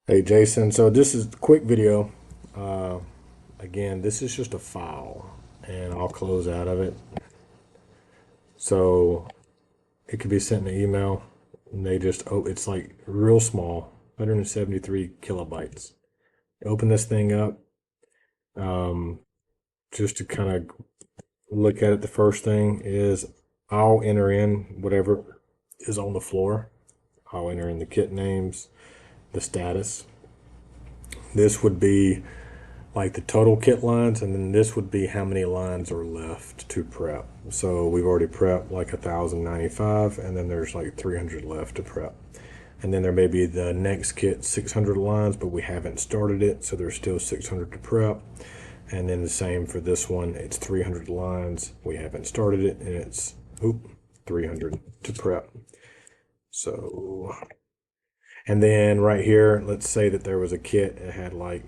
Hey Jason, so this is a quick video. Uh, Again, this is just a file and I'll close out of it. So it could be sent in an email and it's like real small, 173 kilobytes. Open this thing up, um, just to kind of look at it. The first thing is I'll enter in whatever is on the floor. I'll enter in the kit names, the status. This would be like the total kit lines, and then this would be how many lines are left to prep. So we've already prepped like 1,095, and then there's like 300 left to prep. And then there may be the next kit 600 lines, but we haven't started it, so there's still 600 to prep. And then the same for this one, it's 300 lines, we haven't started it, and it's 300 to prep. So, and then right here, let's say that there was a kit that had like,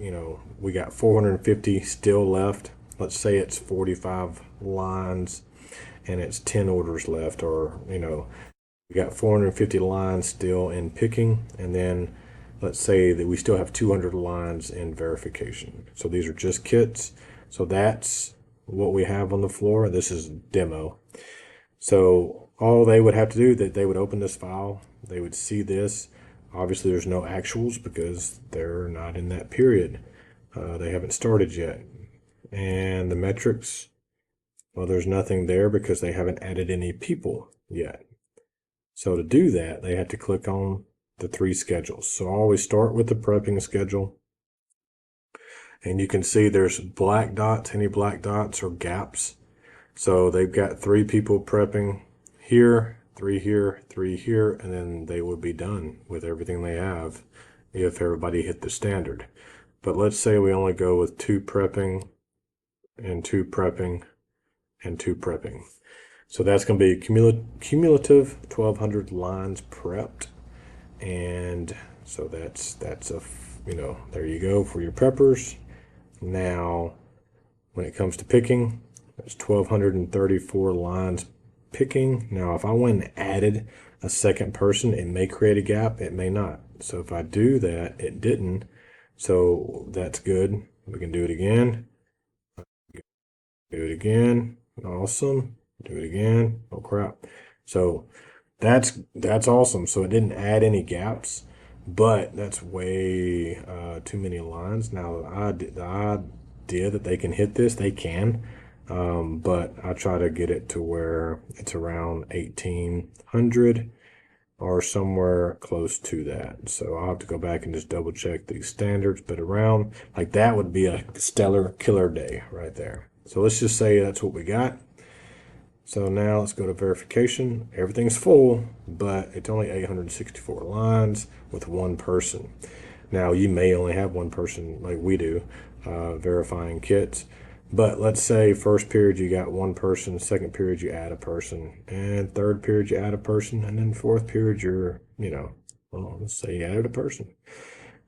we got 450 still left. Let's say it's 45 lines and it's 10 orders left, or, we got 450 lines still in picking. And then let's say that we still have 200 lines in verification. So these are just kits. So that's what we have on the floor. This is demo. So all they would have to do, that they would open this file, they would see this. Obviously, there's no actuals because they're not in that period. They haven't started yet. And the metrics, well, there's nothing there because they haven't added any people yet. So to do that, they have to click on the 3 schedules. So I always start with the prepping schedule. And you can see there's black dots. Any black dots are gaps. So they've got 3 people prepping here, 3 here, 3 here, and then they would be done with everything they have if everybody hit the standard. But let's say we only go with 2 prepping and 2 prepping and 2 prepping. So that's going to be cumulative 1,200 lines prepped. And so that's a, there you go for your preppers. Now, when it comes to picking, there's 1,234 lines picking. Now, if I went and added a second person, it may create a gap, it may not. So if I do that, it didn't. So that's good. We can do it again. Do it again. Awesome. Do it again. Oh crap. So that's awesome. So it didn't add any gaps, but that's way too many lines. Now the idea that they can hit this, they can. But I try to get it to where it's around 1,800 or somewhere close to that. So I'll have to go back and just double check these standards, but around like that would be a stellar killer day right there. So let's just say that's what we got. So now let's go to verification. Everything's full, but it's only 864 lines with 1 person. Now you may only have 1 person like we do, verifying kits. But let's say first period you got 1 person, second period you add a person, and third period you add a person, and then fourth period you're, well, let's say you added a person.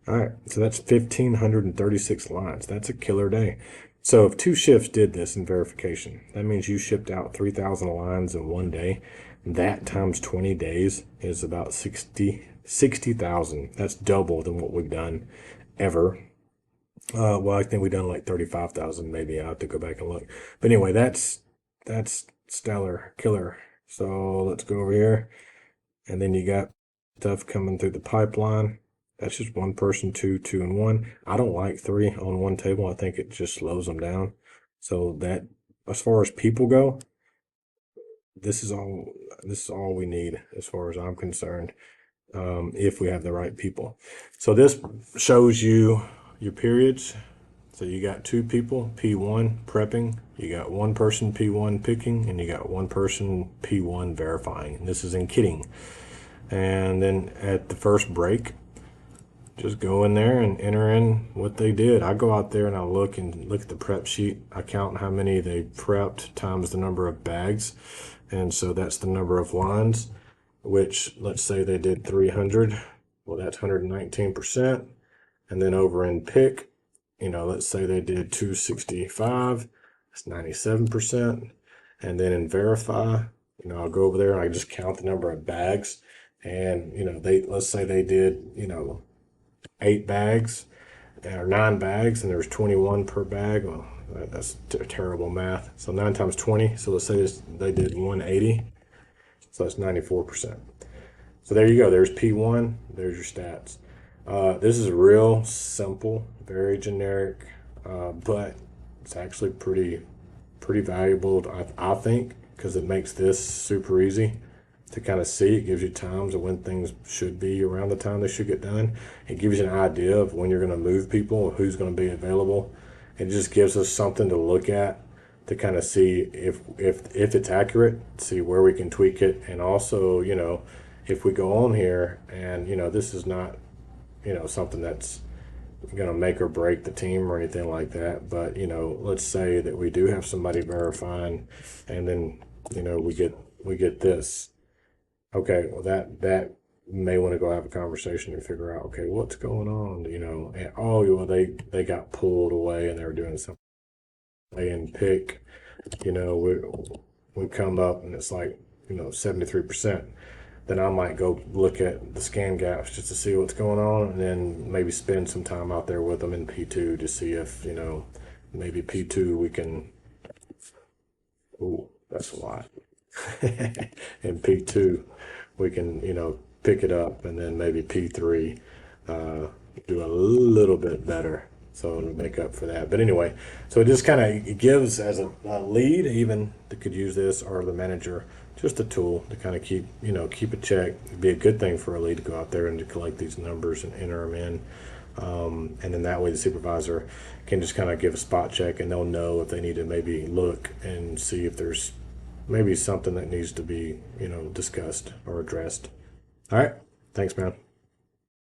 All right, so that's 1,536 lines. That's a killer day. So if 2 shifts did this in verification, that means you shipped out 3,000 lines in 1 day. That times 20 days is about 60,000. That's double than what we've done ever. Well, I think we've done like 35,000 maybe. I have to go back and look. But anyway, that's stellar, killer. So let's go over here. And then you got stuff coming through the pipeline. That's just 1 person, 2, 2, and 1. I don't like 3 on 1 table. I think it just slows them down. So that, as far as people go, this is all we need as far as I'm concerned, if we have the right people. So this shows you your periods. So you got 2 people, P1 prepping, you got 1 person, P1 picking, and you got 1 person, P1 verifying. And this is in kitting. And then at the first break, just go in there and enter in what they did. I go out there and I look at the prep sheet. I count how many they prepped times the number of bags. And so that's the number of lines, which let's say they did 300. Well, that's 119%. And then over in pick, let's say they did 265. That's 97%. And then in verify, I'll go over there and I just count the number of bags. And, let's say they did, 8 bags or 9 bags, and there's 21 per bag. Well, that's terrible math. So 9 times 20. So let's say they did 180. So that's 94%. So there you go. There's P1. There's your stats. This is real simple, very generic, but it's actually pretty valuable, I think, because it makes this super easy to kind of see. It gives you times of when things should be around the time they should get done. It gives you an idea of when you're going to move people, who's going to be available. It just gives us something to look at to kind of see if it's accurate, see where we can tweak it, and also, if we go on here and this is not something that's going to make or break the team or anything like that, but let's say that we do have somebody verifying, and then we get this. Okay, well that may want to go have a conversation and figure out, okay, what's going on, and well, they got pulled away and they were doing something and pick, we come up and it's like 73%. Then I might go look at the scan gaps just to see what's going on, and then maybe spend some time out there with them in P2 to see if maybe P2 we can. Ooh, that's a lot. In P2 we can pick it up, and then maybe P3 do a little bit better, so to make up for that. But anyway, so it just kind of gives as a lead, even that could use this, or the manager, just a tool to kind of keep a check. It'd be a good thing for a lead to go out there and to collect these numbers and enter them in, and then that way the supervisor can just kind of give a spot check, and they'll know if they need to maybe look and see if there's maybe something that needs to be discussed or addressed. All right, thanks, man.